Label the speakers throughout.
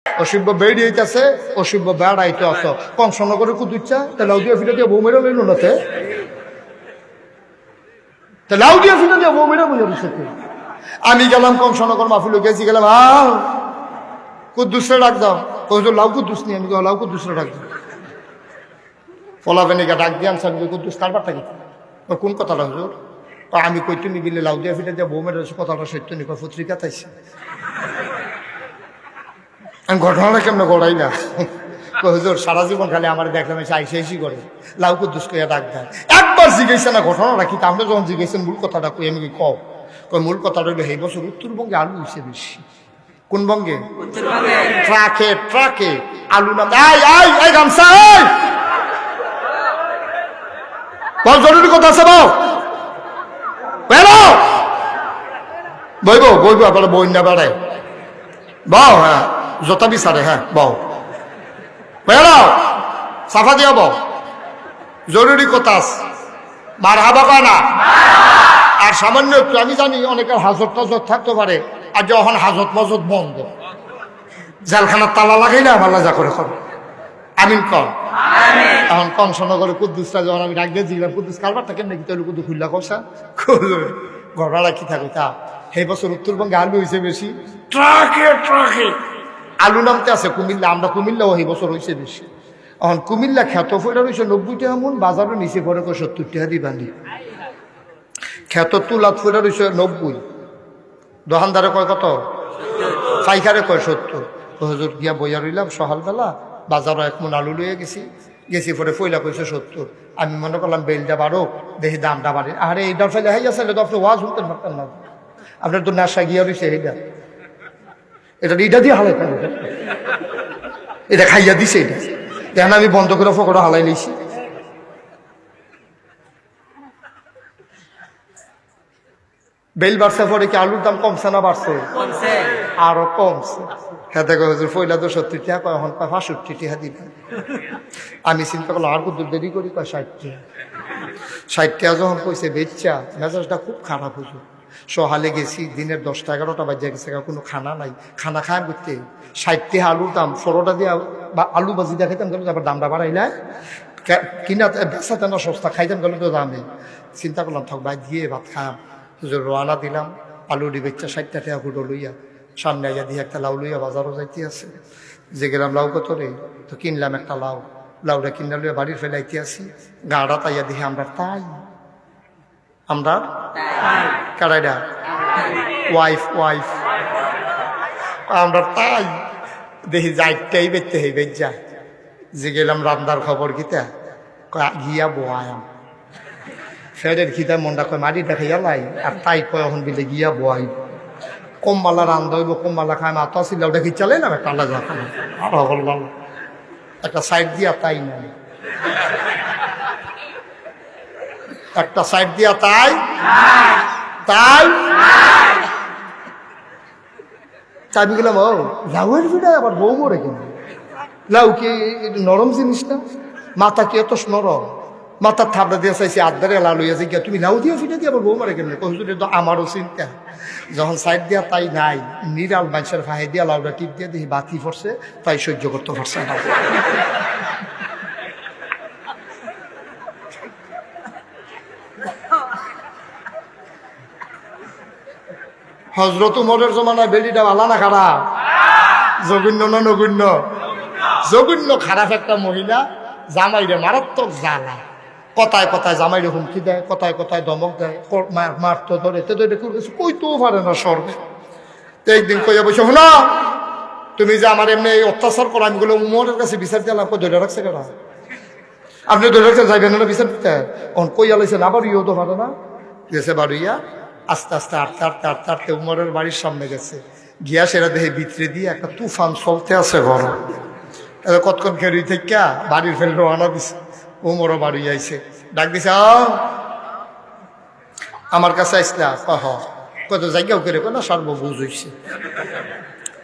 Speaker 1: অসভ্য বেড়ি হইতেছে, অসভ্য বেড়াইতে অত কম সন্ন করে কুদুচ্ছা, তা লাউ দিয়ে ফিরে দিয়ে বউ মেরে লইল না, তা লাউ দিয়ে ফিরে দিয়ে বউ মেরে বুঝে দিচ্ছে। আমি গেলাম কম সনগর মাহফিল গেছি, গেলাম কুদ্দুসরে ডাক দাও, হুজুর লাউ কুদ্দুস নি, আমি লাউ কুদ্দুসরে ডাক দাও। ফলাফেনিকা ডাক দিয়ে আনসার কুদ্দুস কারবার থাকি, কোন কথাটা হুজুর? আমি কই তুমি গেলে লাউ দিয়ে ফিরে দিয়ে বউ মেরে কথাটা সত্য নি, পত্রিকা তাইছে। আমি ঘটনাটা কেমন গড়াই না, হুজুর সারা জীবন খালি আমার দেখলাম এসে আইসি করে লাউ কুদ্দুস কইয়া ডাক দেয়। একবার জিজ্ঞেসে না ঘটনাটা কি, আপনি যখন জিজ্ঞেসেন মূল কথাটা কই, আমি কও মূল কথাটা হইলো এই বছর উত্তরবঙ্গে আলু হয়েছে বেশি। কোন বঙ্গে? ট্রাকে ট্রাকে আলু নাম। গামছা বল, জরুরি কথা আছে বল, বইব বইব আপনার বই না বেড়ায় বউ, হ্যাঁ জোতা বিচারে, হ্যাঁ বউ বেড়াও সাফা দিয়া বউ, জরুরি কথা আছে, মার হাবা কয় না। আর সামান্য একটু আমি জানি অনেকের হাজত টাজত থাকতে পারে, আর যখন হাজত মজত বন্ধ, জেলখানার তালা লাগাই না ভাল্লা যা করে করো, আমিন কর। এখন কংসনগরে কুদ্দুসটা যখন আমি ডাক দিয়ে দিলাম, কুদ্দুস কারবারটা কেমন কি তাহলে কুদ্দু খুললা কষা ঘটনা কি থাকো তা, এই বছর উত্তরবঙ্গে আলু হয়েছে বেশি, ট্রাকে ট্রাকে আলু নামতে আছে কুমিল্লা, আমরা কুমিল্লাও এই বছর হয়েছে বেশি। এখন কুমিল্লা খ্যাত ফেরা রয়েছে 90 টাকা মন, বাজারও নিচে পরে 70 টাকা দিবানি। খ্যাত তুলাত ফেরা রয়েছে 90, দোকানদারে কয় কত, পাইকারে কয় 70। হুজুর গিয়া বইয়া রইলাম সকালবেলা, বাজারও 1 মন আলু লইয়া গেছি পরে ফইলা কইছে 70। আমি মনে করলাম বেলটা বাড়ো, দেখি দামটা বাড়ে। আরে এইটার ফেলে হাই আছে, আপনি ওয়াজ শুনতেন পারতেন না, আপনার তো নেশা গিয়া রয়েছে এইটা, এটা দিয়ে হালাই খাই, এটা খাইয়া দিছে, এটা দেখেন আমি বন্ধ করে ফকড়া হালাই লইছি। বেল বাড়ছে পরে কি আলুর দাম কমছে না বাড়ছে? আরো কমছে। হ্যাঁ দেখো হুজুর পয়লা তো 70 টাকা কয়, এখন 65 টাকা দিবেন। আমি চিন্তা করলাম আর কত দেরি করি, কয় 60 টাকা। 60 টাকা যখন কইছে বেচ্চা, মেজাজটা খুব খারাপ হুজুর। সহালে গেছি, দিনের 10টা-11টা বাজে গেছে, কোনো খানা নাই, খানা খায় করতে 60 টাকা আলুর দাম, 16টা দিয়ে আলু বাজি দিয়ে খাইতাম গেল, তারপর দামটা বাড়াইলে কিনা বেচাতে না সস্তা, খাইতাম গেল তো দামে। চিন্তা করলাম থাক ভাই দিয়ে ভাত খাম। হুজুর রওনা দিলাম, আলু ডিবেচ্চা 60 টাকা ফুটো লইয়া, সামনে আইয়া দিয়ে একটা লাউ লইয়া বাজারও যাইতে আছে। যে গেলাম লাউ কত রে, তো কিনলাম একটা লাউ, লাউটা কিনা লইয়া বাড়ির ফেলাইতে আসি, গাড়া তাইয়া দেখি আমরা তাই, আমরা কারাইডা ওয়াইফ ওয়াইফ আমরা তাই দেখি যাইটাই বেচতে হই বেচা। যে গেলাম রান্নার খবর কিতা, গিয়া বোয়াম ফেরের খিতা মনটা কয় মাটি দেখাইয়া লাই, আর তাই কয় এখন বিলে গিয়া বোয়াই কমবালা রান্ধা হইব, কমবালা খায় মাথা ছিল ওটা কি চালে না একটা আলাদা খানা আর বললাম একটা সাইড দিয়া তাই নাই, একটা সাইড দিয়া তাই তাই চাবি গেলাম। ও লাউয়ের ভিড়া আবার বউ মরে কিনা, লাউ কি নরম জিনিস না, মাথা কি এত নরম, মাথার থাবড়া দিয়ে চাইছি আদারে লাউ লইয়াছে গিয়া, তুমি লাউ দিয়ে ফিটে দিয়ে আবার বউ মারে কেমন? তো আমারও চিন্তা, যখন সাইড দিয়া তাই নাই, নিরাল মানুষের ফাঁহে দিয়া লাউটা টিপ দিয়ে দেখি বাতি পড়ছে, তাই সহ্য করতে পারছে না। হজরত উমরের জমানায় বেলিটা ভালো না খারাপ? জঘন্য না নগণ্য? জঘন্য খারাপ একটা মহিলা, জামাইরে মারাত্মক জ্বালা, কথায় কথায় জামাইরে হুমকি দেয়, কথায় কথায় ধমক দেয়, মারতো ধরে কইতেও পারে না সর্বে। তো একদিন কইয়া বসে, শোনা তুমি যে আমার এমনি এই অত্যাচার করো, আমি গুলো উমরের কাছে বিচার দিলাম, ধরে রাখছে কেন? আপনি ধরে রাখছেন যাইবেন না বিচার দিতে? অন কইয়া লাইছেন আবার ইয়েও তো পারে না, গেছে বাড়িয়া আস্তে আস্তে আটতে আটতে আটতে আটতে উমরের বাড়ির সামনে গেছে, গিয়া সেরা দেহে ভিতরে দিয়ে একটা তুফান চলতে আছে ঘর। কতক্ষণ খেয়ে থেকে বাড়ির ফেলে রওনা দিছে, উমরও বাড়ি আইছে, ডাক দিছে আমার কাছে আইসলা, কত জায়গাও করে না সর্ব বুঝ হইছে,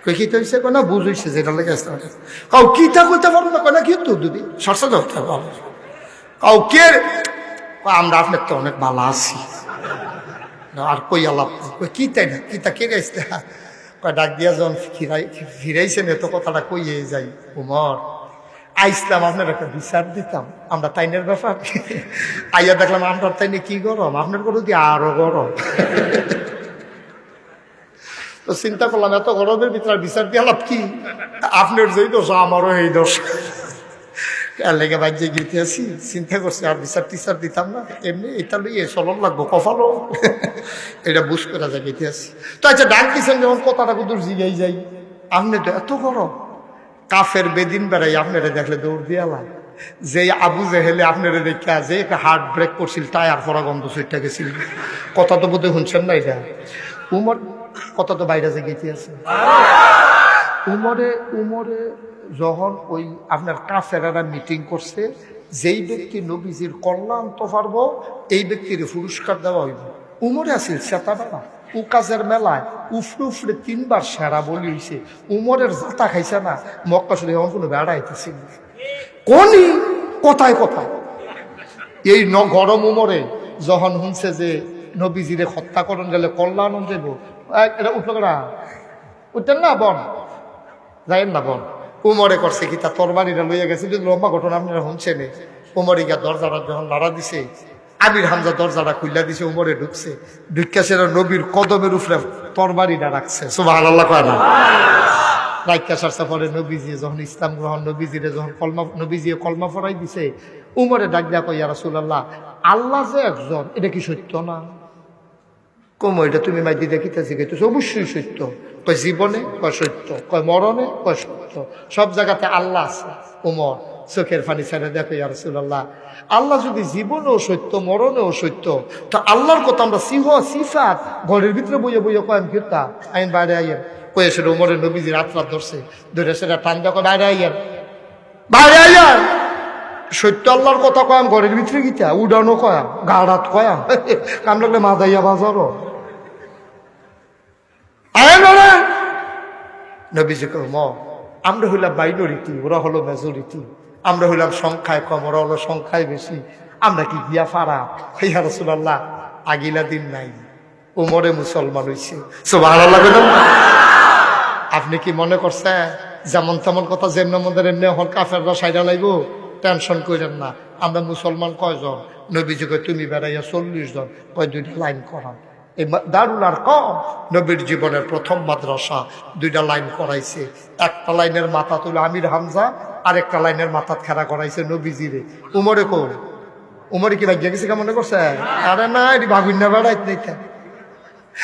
Speaker 1: কি হয়েছে না বুঝ হইছে, যেটা লেগে আসতে কাউ কিতা করতে পারবো না, কেনা কি তো দিদি সরষা ধরতে পারবো কাউ কে, আমরা আপনার তো অনেক ভালো আছি আর কই আলাপ কি তাই না কিতা কে গাইছে, ডাক দিয়া যখন ফিরাইছেন এত কথাটা কইয়ে যাই, উমর আইসলাম আপনার একটা বিচার দিতাম, আমরা তাইনের ব্যাপার আইয়া দেখলাম আপনার তাইনে কি গরম, আপনার করে দিয়ে আরো গরম। তো চিন্তা করলাম এত গরমের ভিতরে বিচার দিয়ে লাভ কি, আপনার যেই দোষ আমারও এই দোষ। লেগে বাজ্যে গিতে আসি, চিন্তা করছি আর বিচার টিচার দিতাম না, এমনি এটা লইয়ে চলন লাগবো কপালও, এটা বুঝ করা যায় গিতে আসি। তো আচ্ছা ডাক দিচ্ছেন যখন কথাটা কুদুর জিগাই যাই, আপনি তো এত গরম, কাফের বেদিন বেড়াই আপনারা দেখলে দৌড় দিয়া লাগে, যে আবু জেহেলে আপনারা দেখা যে একটা হার্ট ব্রেক করছিল, টায়ার পরা গন্ধ সুইটটা গেছিল, কথা তো বোধহয় শুনছেন না এটা। উমর কথা তো বাইরে যে গেতে আছে, উমরে যখন ওই আপনার কাফেরারা মিটিং করছে, যেই ব্যক্তি নবীজির কল্যাণ তো পারবো এই ব্যক্তির পুরস্কার দেওয়া হইব। উমরে আসিল সেতাবেলা উকাজের মেলায় উফরে উফরে 3 বার সেরা বলি হয়েছে, উমরের জাতা খাইছে না, মক্কা শুধু এমন কোনো বেড়াইতেছিল কোনই কথায় কথায়। এই গরম উমরে যখন শুনছে যে নবীজিরে হত্যা করণ গেলে কল্যাণ দেব, এটা উঠল না, উঠতেন না বন যাইেন না বন। উমরে করছে কি তা তরবারিটা লইয়া গেছে, যদি লম্বা ঘটনা আপনারা শুনছেন। উমরে গিয়া দরজাটা যখন নাড়া দিছে, আমির হামজা দরজাটা খুললা দিছে, উমরে ঢুকছে, ঢুকা সেরা নবীর কদমের উপরে তরবারিটা রাখছে, সুবহানাল্লাহ কয় না। রাইকা সারসা পরে নবীজি যখন ইসলাম গ্রহণ, নবীজিরে যখন নবীজি কলমা পড়াই দিছে, উমরে ডাক দিয়া কই, ইয়া রাসূলুল্লাহ, আল্লাহ যে একজন, এটা কি সত্য না? কম এটা তুমি মাইদি দেখিতেছি গেতেছ, অবশ্যই সত্য। কয় জীবনে, কয় সত্য, কয় মরণে, কয় সত্য, সব জায়গাতে আল্লাহ আছে। উমর চোখের পানি ছেড়ে দেখো, ইয়া রাসূলুল্লাহ, আল্লাহ যদি জীবনেও সত্য মরণেও সত্য, তো আল্লাহর কথা আমরা সিফাত ঘরের ভিতরে বইয়ে বইয়ে কয়েন ফিরতা আইন বাইরে আইয়েন কয়ে সেটা উমরের নবীজি রাত ধরছে, ধরে সেটা টান দেখো বাইরে আইয়েন, বাইরে আইয়েন। সত্য আল্লাহর কথা কয়াম ঘরের ভিতরে গিতা উডানো কয়াম, গাড়াত কয়াম, কাম লাগলে মাদাইয়া বাজারও নবীজি কম, আমরা হইলাম মাইনরিটি, ওরা হলো মেজরিটি, আমরা হইলাম সংখ্যায় কম, ওরা হলো সংখ্যায় বেশি, আমরা কি গিয়া ফারা। ইয়া রাসূলুল্লাহ, আগিলা দিন নাই, উমরে মুসলমান হইছে, সুবহানাল্লাহ। আপনি কি মনে করছেন যেমন তেমন কথা যেমন মধ্যে এমনি হল কাফেররা সাইডা লাইব? টেনশন করেন না, আমরা মুসলমান কয়জন? নবীজি কয় তুমি বেড়াইয়া 40 জন, কয় 2টা লাইন করান। এই দারুল আরকাম নবীর জীবনের প্রথম মাদ্রাসা, 2টা লাইন করাইছে। একটা লাইনের মাথা তুলে আমির হামজা, আর একটা লাইনের মাথা খেরা করাইছে নবীজিরে। উমরে কোন? উমরে কি ভাগ্য গেছে মনে করছে? আরে না, এটি বাগুন্যা বেড়াইত নাই,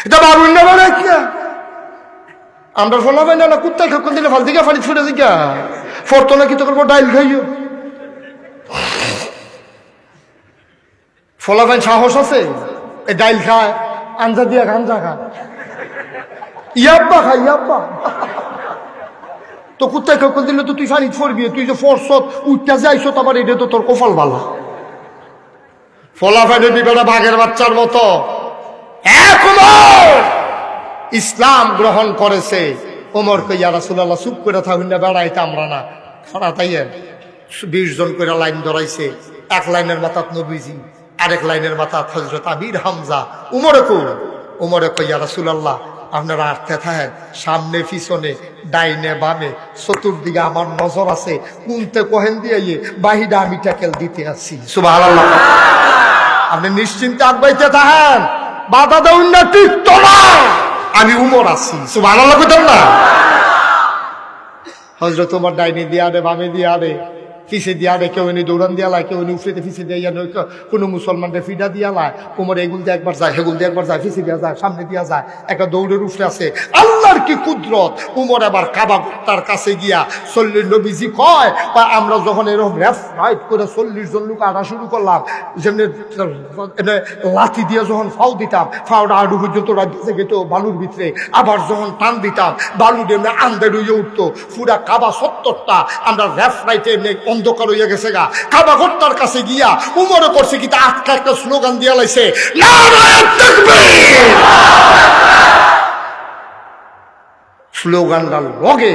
Speaker 1: এটা বাগুন্যা বেড়াইত না। আমরা ফোলা পাই না, কুত্তায় খাকুন দিলে ফাল দিকে ফালি ছুটে দিকা ফরতো না, কি তো করবো ডাইল খাইও। ফলা পাইন সাহস আছে, এই ডাইল খায়, আঞ্জা দিয়া গাঞ্জা খায়, ইয়াব্বা খায় ইয়াব্বা। তো কুত্তায় খাকুন দিলে তো তুই ফানি ফরবি, তুই যে ফরসত উঠতে যাইছ, আবার এটা তো তোর কপাল ভালো। ফলা পাইনে দিবে বাঘের বাচ্চার মতো। ইসলাম গ্রহণ করেছে ওমর কে, ইয়া রাসূলুল্লাহ চুপ করে থাকুন না, বেড়াইতে আমরা না খানা তাইয়ের। 20 জন করে লাইন ধরাইছে, এক লাইনের মাথাত নবীজি, আরেক লাইনের মাথাত হযরত আমির হামজা। উমরে কে, ইয়া রাসূলুল্লাহ, আপনারা আটতে থাকেন, সামনে পিছনে ডাইনে বামে চতুর্দিকে আমার নজর আছে, কুনতে কোহেন দিয়ে বাহিরা আমি ট্যাকেল দিতে আছি, সুবহানাল্লাহ। আপনি নিশ্চিন্তে আগবাইতে থাকেন, বাধা দেউন না, টিকত না, আমি উমর আছি, সুবহানাল্লাহ কইতাম না। হযরত ওমর ডাইনে দিয়া আরে, বামে দিয়া আরে, পিছে দিয়া আরে, কেউ এনে দৌড়ান দিয়া লাই, কেউ এনে উফরেতে পিছে দিয়া কোনো মুসলমানকে ফিডা দিয়া লাই। উমর এগুল দিয়ে একবার যায়, হেগুল দিয়ে একবার যায়, পিছে দিয়া যায়, সামনে দিয়া যায়, একটা দৌড়ের উফরে আছে। আল্লাহর কি কুদরত! উমর এবার কাবা তার কাছে গিয়া 40 নবীজি কয়, আমরা যখন এরকম রেফ রাইট করে 40 জন লোক আনা শুরু করলাম, যেমনি লাঠি দিয়ে যখন ফাউ দিতাম, ফাউটা আডু পর্যন্ত রাখতে গেত বালুর ভিতরে, আবার যখন টান দিতাম বালু এমনি আন্দে রইয়ে উঠতো। পুরা কাবা 70টা আমরা রেফ রাইটে অন্ধকার হইয়া গেছে গা। কাবা ঘরটার কাছে গিয়া উমরে করছে কি, আটকা একটা স্লোগান দিয়া লাইছে, নারায়ে তাকবীর। স্লোগানটার লগে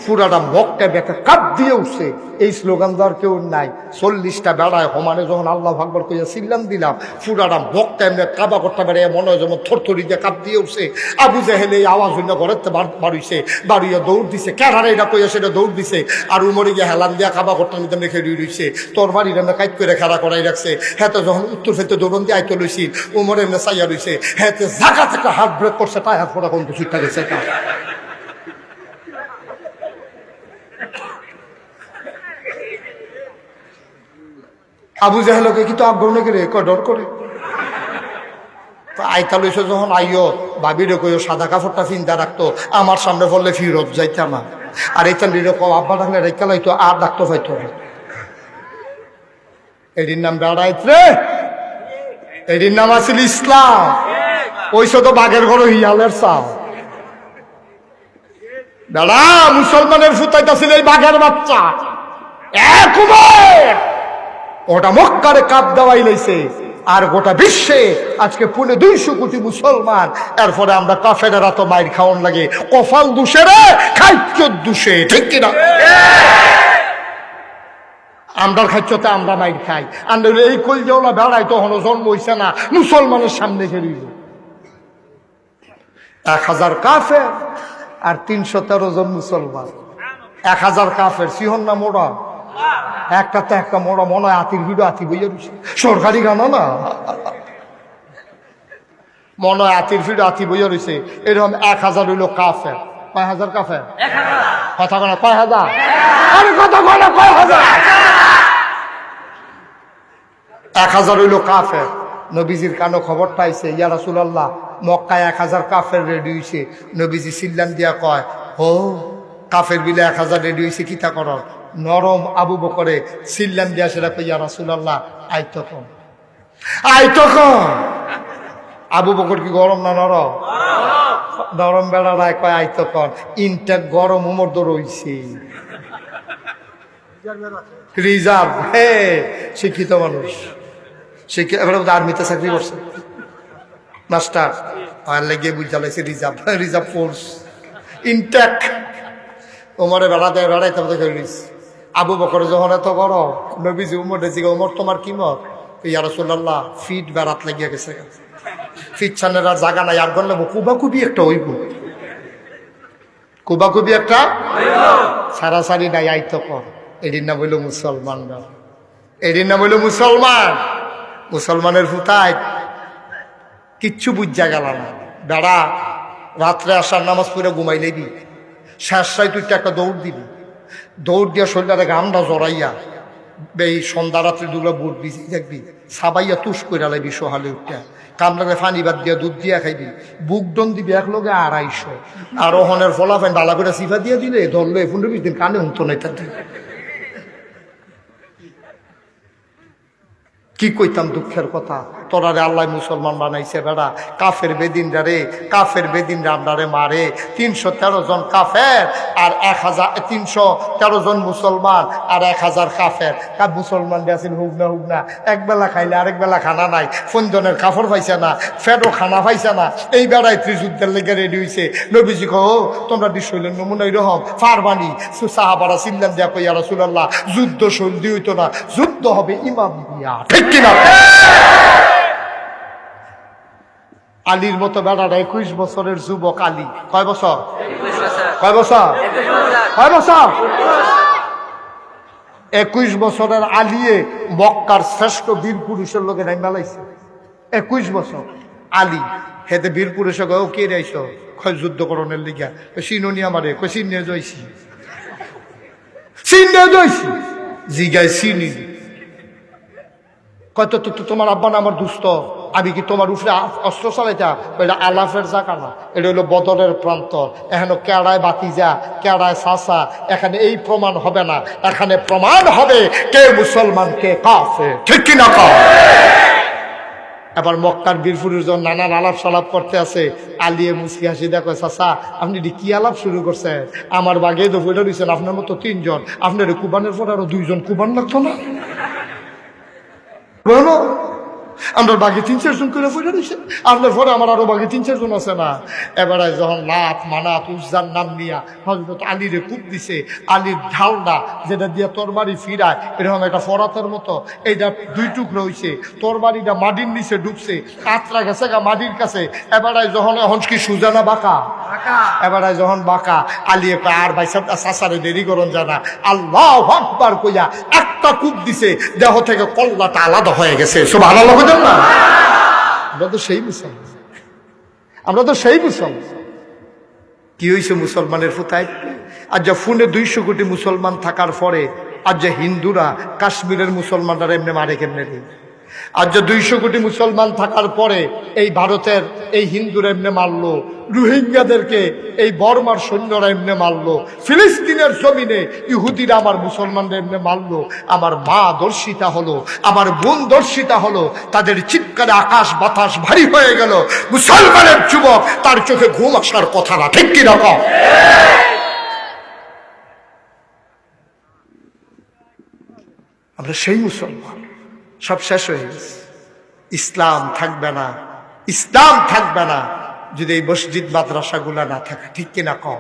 Speaker 1: পুরাটা মক্কা বেটা কাপ দিয়ে উঠছে। এই স্লোগান দেওয়ার কেউ নাই। 40টা বেড়ায় সমানে যখন আল্লাহু আকবার কইয়া সিল্লাম দিলাম, পুরাটা মক্কা এমনি কাবা করতে বেড়ে মনে হয় যেমন থরথরি দিয়ে কাপ দিয়ে উঠছে। আবু জাহেল এই আওয়াজ হইল ঘরের বাড়িছে, বাড়িয়া দৌড় দিছে, কেনারে এটা কইয়া সেটা দৌড় দিছে। আর উমরে গিয়ে হেলান দিয়া কাবা করতে নিতে রেখে রইছে। তোর বাড়ির এমনি কাইট করে খেলা করাই রাখছে। হ্যাঁ তো যখন উত্তর ফেতে দৌড়ন দিয়ে আইতে লইছি, উমর এমনি চাইয়া রইছে। হ্যাঁ জায়গা থেকে হাত ব্রেক করছে, তাই হাত ফোটা কোন কিছুটা গেছে। আবু জাহেলকে কিন্তু আগ্রহ করে ডর করে আইতা লইছে যখন আইও ভাবিরে কইও সাদা কাপড়টা চিন্তা রাখতো, আমার সামনে পড়লে ফিরত যাইতাম না। আর এই চান্দির আব্বা ডাকলে রেখা লাইতো আর ডাক্তার পাইতো। এটির নাম বেড়াইত রে, এটির নাম আছিল ইসলাম। ওইসব তো বাঘের ঘর হিয়ালের চাও। বেড়া মুসলমানের ফুটাইতাছিল এই বাঘের বাচ্চা। ওটা মক্কারে কাপ দেওয়াই লাইছে। আর গোটা বিশ্বে আজকে 250 কোটি মুসলমান। এরপরে আমরা কাফেরেরা তো মাইর খাওয়ান লাগে, কফাল দুষে রে খাইচ্য দুষে, ঠিক কিনা? আমরার খাইচ্যতে আমরা মাইর খাই। আর এই কলজেওলা বেড়াই তখনও জন্ম হইছে না, মুসলমানের সামনে গেলিল 1000 কাফের আর 313 জন মুসলমান। 1000 কাফের সিহন না মোড়া, একটা তো একটা মোড়া মনে হয় আতির ভিড় আতি বইয়া রয়েছে। সরকারি গানা না, মনে হয় আতির ভিড় আতি বইয়া রয়েছে। এরকম 1000 হইল কাফের। কয় হাজার কাফের? কথা কয় কয় হাজার? আরে কথা কয় না কয় হাজার? 1000 হইল কাফের। নবীজির কানো খবরটা আইছে, ইয়া রাসূলুল্লাহ মক্কায় 1000 কাফের রেডি হইছে। নবীজি সিল্লান দিয়া কয়, ও কাফের বিলে 1000 রেডি হইছে, কিতা কর? নরম আবু বকরে সিল্লান দিয়া সেটা কই, ইয়া রাসূলুল্লাহ আইতো কম, আইতো কম। আবু বকর কি গরম না নরম? নরম বেড়ায় কয় আইতো কম। ইনটেক গরম উমর দর হইছে রিজার্ভ। হে শিক্ষিত মানুষ, শিক্ষিত আর্মিতে চাকরি করছে মাস্টার, আর লেগে বুঝা লাগছে রিজার্ভ, রিজার্ভ ফোর্স ইনটেক। ওমরে বেড়াইতে খেলিস। আবু বকর যখন এত বড়, নবীজি উমরে জিগে, উমর তোমার কি মত? ইয়া রাসূলুল্লাহ ফিট বেড়াত লাগিয়া গেছে, ফিট ছানের আর জায়গা নাই। আর বললে কুবাকুবি একটা হইব, কুবাকুবি একটা সারাসারি নাই, আইতো কর। এটির নাম হইল মুসলমানরা, এটির নাম হইল মুসলমান। মুসলমানের ফুটায় কিচ্ছু বুঝা গেল না। বেড়া রাত্রে আসার নামাজ পড়ে ঘুমাইলে দি, শেষটাই তুই একটা দৌড় দিবি, দৌড় দিয়া শরীরে গামটা জড়াইয়া এই সন্ধ্যা রাত্রে দুগুলো বুট বিজি দেখবি, সাবাইয়া তুষ করে লাইবি সহালে উঠা, কাম লাগে ফানি বাদ দিয়া দুধ দিয়া খাইবি, বুক ডন দিবি এক লগে 250। আর ওহনের ফলাফেন ডালা করে সিফা দিয়ে দিলে ধরলো 15-20 দিন কানে হুঁতো নাই। তাদের কি কইতাম দুঃখের কথা। তোরা রে আল্লাহ মুসলমান বানাইছে বেড়া। কাফের বেদিনরা রে, কাফের বেদিনরা আপনারে মারে। 313 জন কাফের আর 313 জন মুসলমান আর 1000 কাফের। মুসলমান গেছেন হুগনা হুগনা, একবেলা খাইলে আরেক বেলা খানা নাই, ফন্দনের কাপড় পাইছে না, ফেরো খানা পাইছে না। এই বেড়ায় ত্রিযুদ্ধের লেগে রেডি হয়েছে। নবীজি কো তোমরা শৈলের নমুনা এরকম ফারবানি সাহাবারা সিল্লাম দিয়া কই, ইয়া রাসূলুল্লাহ যুদ্ধ শৈল দিয়ে হইতো না, যুদ্ধ হবে ইমাম দিয়া, ঠিক কিনা? আলীর মতো বেড়াটা 21 বছরের যুবক আলী। কয় বছর? কয় বছর? কয় বছর? 21 বছরের আলিয়ে মক্কার শ্রেষ্ঠ বীর পুরুষের লোকে নাই মেলাইছে। 21 বছর আলী, হেতে বীর পুরুষে ও কে রাইছ? কয় যুদ্ধকরণের লিগা। চিনুনি আমারে? কয় চিনে যাইছি, চিনে যাইছি, জিগায় চিনি। কত তোমার আব্বা না আমার দুস্থ, আমি কি তোমার উপরে অস্ত্র চালাইতা? এটা আলাফের জায়গা না, এটা হলো বদরের প্রান্ত। এখানে কেড়ায় বাতিজা, কেড়ায় চাচা, এখানে এই প্রমাণ হবে না। এখানে প্রমাণ হবে কে মুসলমান কে কাফের, ঠিক কিনা? এবার মক্কার বীরপুরের জন নানান আলাপ সালাপ করতে আছে। আলিয়ে মুসকি হাসি দেখো, চাচা আপনি কি আলাপ শুরু করছেন? আমার বাগে তো বইটা দিচ্ছেন, আপনার মতো 3 জন, আপনার কুবানের পর আরো 2 জন কুবান লাগতো না? বলো আমরা বাকি 3-4 জন করে পড়ে রয়েছে, আপনার পরে আমার আরো বাকি 3-4 জন আছে না। এবারে যখন লাত মানাত উজ্জার নাম নিয়া হযরত আলীরে কূপ দিছে, আলীর ঢালটা যেটা দিয়া তরবারি ফিরায় এরকম একটা ফরাতের মতো, এইটা 2 টুকরো হইছে, তরবারিটা মাটির নিচে ডুবছে, কাতরা গেছে গা মাটির কাছে। এবারে যখন এখন কি সুজানা বাঁকা, এবারে যখন বাঁকা, আলী একটা আর ভাই সাসারে দেরি করন জানা, আল্লাহু আকবার কইয়া একটা কূপ দিছে, দেহ থেকে কল্লাটা আলাদা হয়ে গেছে। সুবহানাল্লাহ বলেন না? আমরা তো সেই মুসলমান, আমরা তো সেই মুসলমান। কি হয়েছে মুসলমানের ফুতায়? আজ যা ফোনে 200 কোটি মুসলমান থাকার পরে আজ যে হিন্দুরা কাশ্মীরের মুসলমানরা এমনি মারে কেমনে রে? আজ যে 200 কোটি মুসলমান থাকার পরে এই ভারতের এই হিন্দুরা এমনি মারলো, রোহিঙ্গাদেরকে এই বর্মার সৈন্যরা এমনি মারলো, ফিলিস্তিনের জমিনে ইহুদিরা আমার মুসলমানরা এমনি মারলো। আমার মা দর্শিতা হলো, আমার বোন দর্শিতা হলো, তাদের চিৎকারে আকাশ বাতাস ভারী হয়ে গেল। মুসলমানের যুবক তার চোখে ঘুম আসার কথা না, ঠিক কি রকম? আমরা সেই মুসলমান, সব শেষ হয়ে গেছে। ইসলাম থাকবে না, ইসলাম থাকবে না যদি এই মসজিদ মাদ্রাসাগুলা না থাকে, ঠিক কিনা কম?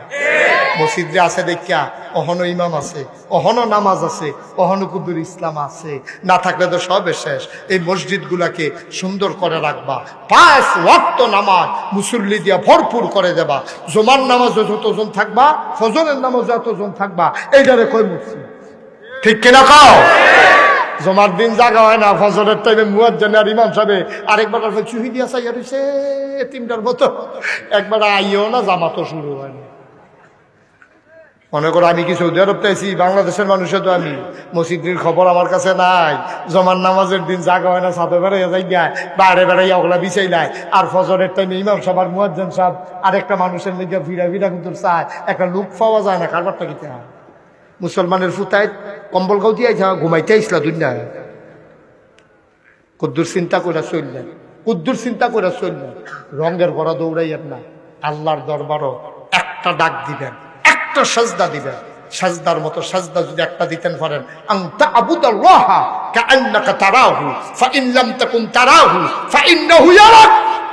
Speaker 1: মসজিদে আছে দেখিয়া অহনো ইমাম আছে, অহনো নামাজ আছে, অহনো কুদুর ইসলাম আছে, না থাকলে তো সবে শেষ। এই মসজিদগুলাকে সুন্দর করে রাখবা, 5 ওয়াক্ত নামাজ মুসল্লি দিয়া ভরপুর করে দেবা, জুমার নামাজে যতজন থাকবা, ফজরের নামাজে যতজন থাকবা, এইটারে কই মসজিদ, ঠিক কিনা কও? জমার দিন জাগা হয় না, ফজরের টাইমে মুয়াজ্জিন আর ইমাম সাহেব আরেকবার চুহি দিয়া চাইয়া রইছে 3টার মতো, একবার আইও না, জামাতও শুরু হয় না। মনে করো আমি কি সৌদি আরব পেয়েছি, বাংলাদেশের মানুষে তো আমি, মসজিদের খবর আমার কাছে নাই। জমার নামাজের দিন জাগা হয় না, ছাদে বেড়াইয়া যাই গায়, বাইরে বেড়াইয়া ওগুলা বিছাই নাই। আর ফজরের টাইমে ইমাম সাহেব আর মুয়াজ্জিন সাহেব আরেকটা মানুষের লিগে ভিড়া ভিড়া কিন্তু চায়, একটা লুক পাওয়া যায় না, কারবারটা কিতে হয়। মুসলমানের ফুতায় কম্বল গাও দিয়ে ঘুমাইতে আইসলা দুনিয়ায়। কুদ্দুর চিন্তা করে চললেন, কুদ্দুর চিন্তা করে চললেন, রঙের ঘোড়া দৌড়াইয়েন না। আল্লাহর দরবারও একটা ডাক দিবেন, একটা সাজদা দিবেন। সাজদার মতো সাজদা যদি একটা দিতেন পারেন, আনতা আবুদাল্লাহা কাআন্নাকা তারাহু ফাইন লাম তাকুন তারাহু ফাইন্নাহু ইয়ারাক।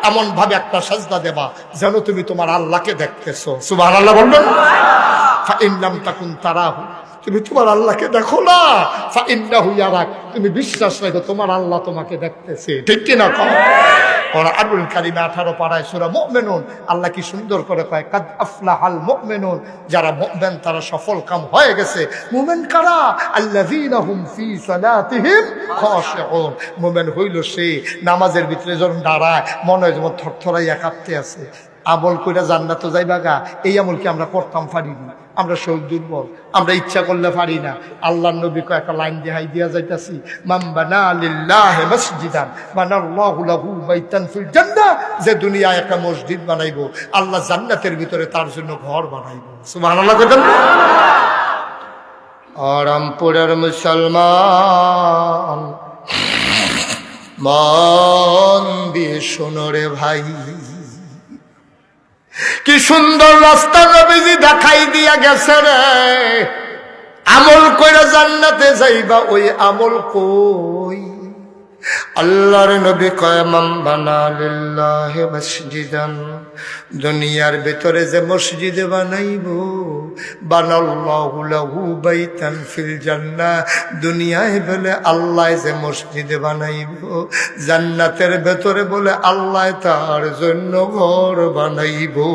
Speaker 1: এমন ভাবে একটা সাজদা দেবা যেন তুমি তোমার আল্লাহকে দেখতেছো। সুবহানাল্লাহ বলবেন? ফাইন লাম তাকুন তারাহু, তুমি তোমার আল্লাহকে দেখো না, ফাইন্নাহু ইয়ারাক, তুমি বিশ্বাস রাখো তোমার আল্লাহ তোমাকে দেখতেছে, ঠিক কিনা কও? কোরআনুল কারীমে 18 পারায় সূরা মুমিনুন আল্লাহ কি সুন্দর করে কয়, কাদ আফলাহাল মুমিনুন, যারা মুমিন তারা সফল কাম হয়ে গেছে। মুমিন কারা? আল্লাযীনা হুম ফি সালাতিহিম খাশিউন। মুমিন হইল সে নামাজের ভিতরে যখন দাঁড়ায় মনে হয় যেমন থরথরাইয়া কাঁপতে আছে। আমল কইরা জান্নাতে যাইবা গা, এই আমল কি আমরা করতাম পারি না? আমরা শরীর দুর্বল, আমরা ইচ্ছা করলে পারি না। আল্লাহর নবী কয় একটা লাইন দেখাই দিয়া যাইতাছি, মান বানা লিল্লাহি মাসজিদান বানাল্লাহু লাহু বাইতান ফিল জান্নাহ। যে দুনিয়ায় একটা মসজিদ বানাইবো, আল্লাহ জান্নাতের ভিতরে তার জন্য ঘর বানাইবো। সুবহানাল্লাহ কইতেন। আরামপুরের মুসলমান মন দিয়ে শোনো রে ভাই, কি সুন্দর রাস্তা নবীজি দেখাই দিয়া গেছে রে। আমল কইরা জান্নাতে যাইবা, ওই আমল কই? আল্লাহর নবী কয়, মান বানা লিল্লাহি মাসজিদান, দুনিয়ার ভিতরে যে মসজিদ বানাইবো, বানাল্লাহু লাহু বাইতান ফিল জান্নাহ, দুনিয়ায় বলে আল্লাহ যে মসজিদ বানাইবো, জান্নাতের ভেতরে বলে আল্লাহ তার জন্য ঘর বানাইবো।